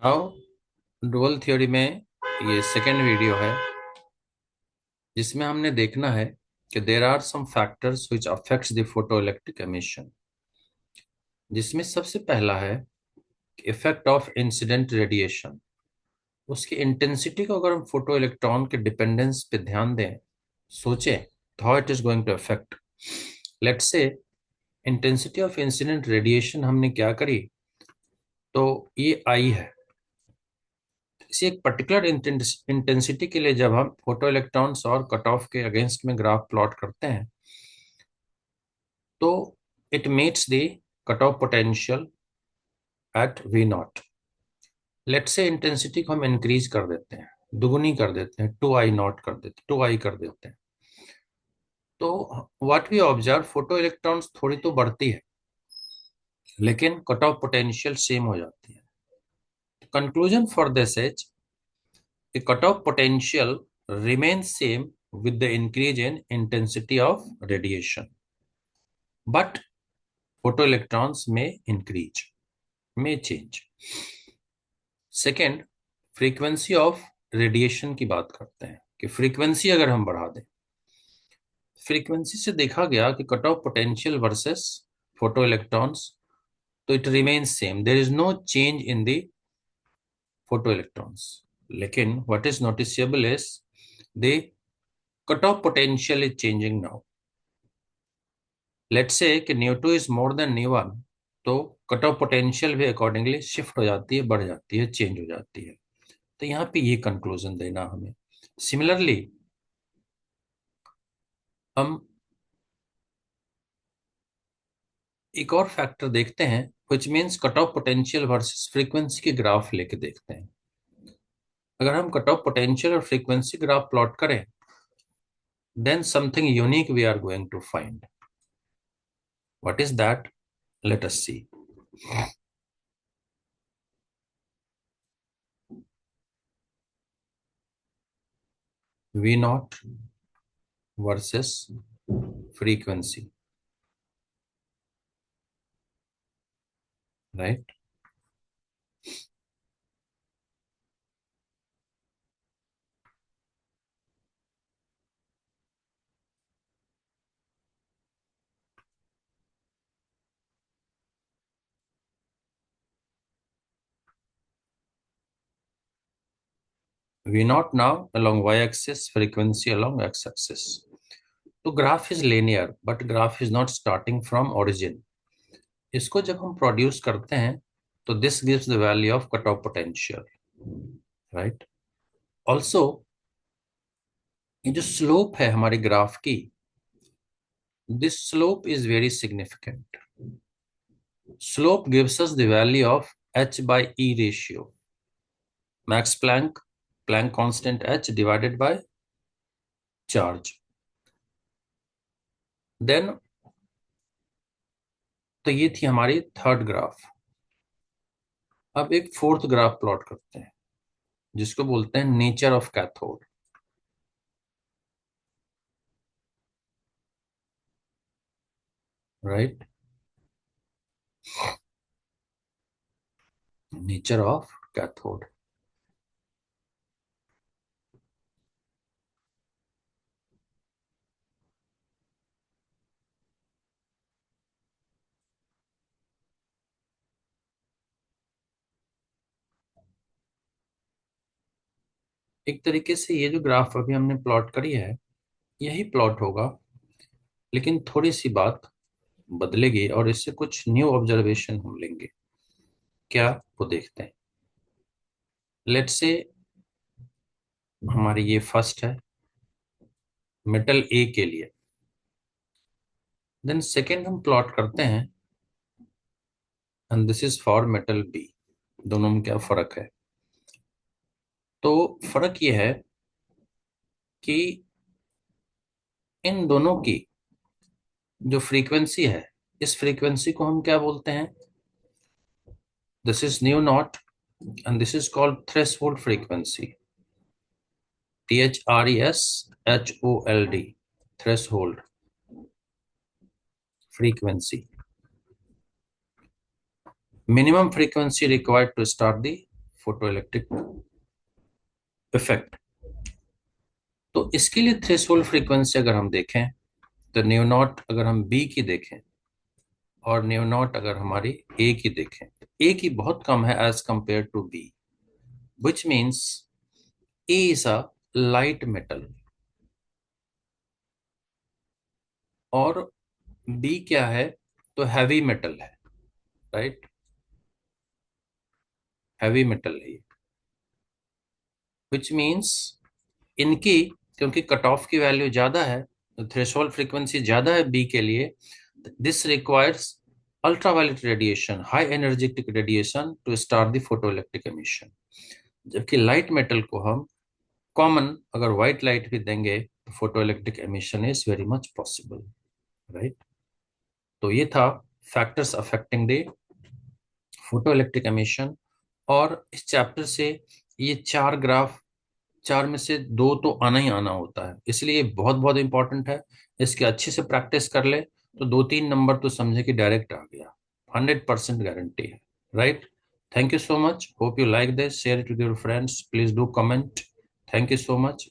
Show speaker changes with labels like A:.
A: Now dual theory में ये second video है जिसमें हमने देखना है कि there are some factors which affects the photoelectric emission. जिसमें सबसे पहला है इफेक्ट ऑफ इंसिडेंट रेडिएशन। उसकी इंटेंसिटी को अगर हम फोटो इलेक्ट्रॉन के डिपेंडेंस पे ध्यान दें, सोचें तो how it is going to affect. Let's से इंटेंसिटी ऑफ इंसिडेंट रेडिएशन हमने क्या करी, तो ये आई है। किसी एक पर्टिकुलर इंटेंसिटी के लिए जब हम फोटो इलेक्ट्रॉन्स और कट ऑफ के अगेंस्ट में ग्राफ प्लॉट करते हैं तो it meets the cut off potential at V naught. लेट्स से इंटेंसिटी को हम इंक्रीज कर देते हैं, दुगुनी कर देते हैं, 2I0 कर देते हैं, 2I कर देते हैं, तो what we observe photoelectrons थोड़ी तो बढ़ती है लेकिन कट ऑफ पोटेंशियल सेम हो जाती है। Conclusion for this is the cutoff potential remains same with the increase in intensity of radiation, but photoelectrons may change. Second, frequency of radiation की बात करते हैं कि फ्रीक्वेंसी अगर हम बढ़ा दें, फ्रीक्वेंसी से देखा गया कि cut off potential versus photo electrons, तो it remains same, there is no change in the photo electrons. लेकिन what is noticeable is the cutoff potential is changing now. Let's say कि nu 2 is more than nu 1, तो cut off potential भी accordingly shift हो जाती है, बढ़ जाती है, चेंज हो जाती है। तो यहाँ पे ये कंक्लूजन देना हमें। सिमिलरली हम एक और फैक्टर देखते हैं which means cut off potential versus frequency के ग्राफ लेके देखते हैं। अगर हम कट ऑफ पोटेंशियल और फ्रीक्वेंसी ग्राफ प्लॉट करें then something unique we are going to find. What is that? Let us see. V0 versus frequency, right. V naught now along y-axis, frequency along x-axis. तो graph is linear, but graph is not starting from origin. इसको जब हम produce करते हैं तो this gives the value of cut off potential, right. Also ये जो slope है हमारे ग्राफ की, this slope is very significant. Slope gives us the value of h/e ratio, Max Planck, Planck constant h divided by charge. Then तो ये थी हमारी third graph. अब एक फोर्थ ग्राफ प्लॉट करते हैं जिसको बोलते हैं nature of cathode, right. Nature of cathode. एक तरीके से ये जो ग्राफ अभी हमने प्लॉट करी है यही प्लॉट होगा, लेकिन थोड़ी सी बात बदलेगी और इससे कुछ न्यू ऑब्जर्वेशन हम लेंगे। क्या, वो देखते हैं। लेट्स से हमारी ये फर्स्ट है मेटल ए के लिए, देन सेकेंड हम प्लॉट करते हैं and this is for metal B. दोनों में क्या फर्क है? तो फर्क ये है कि इन दोनों की जो फ्रीक्वेंसी है, इस फ्रीक्वेंसी को हम क्या बोलते हैं? This is new not and this is called threshold frequency, THRESHOLD, threshold frequency, minimum frequency required to start the photoelectric effect. तो इसके लिए थ्रेशोल्ड फ्रीक्वेंसी अगर हम देखें तो न्यू नॉट अगर हम बी की देखें और न्यू नॉट अगर हमारी ए की देखें, तो ए की बहुत कम है as compare to B, which means A is a light metal और बी क्या है, तो हैवी मेटल है, राइट, हैवी मेटल है, विच मीन्स इनकी, क्योंकि कट ऑफ की वैल्यू ज्यादा है, थ्रेशोल्ड फ्रीक्वेंसी ज्यादा है बी के लिए, this requires ultraviolet radiation, high energetic radiation to start the photoelectric emission. जबकि लाइट मेटल को हम कॉमन अगर व्हाइट लाइट भी देंगे तो photoelectric emission is very much possible, right. तो ये था factors affecting the photoelectric emission. और इस चैप्टर से ये चार ग्राफ, चार में से दो तो आना ही आना होता है, इसलिए बहुत बहुत इंपॉर्टेंट है। इसके अच्छे से प्रैक्टिस कर ले तो दो तीन नंबर तो समझे कि डायरेक्ट आ गया, 100% गारंटी है, right. Thank you so much, hope you like this, share it with your friends, please do comment. Thank you so much.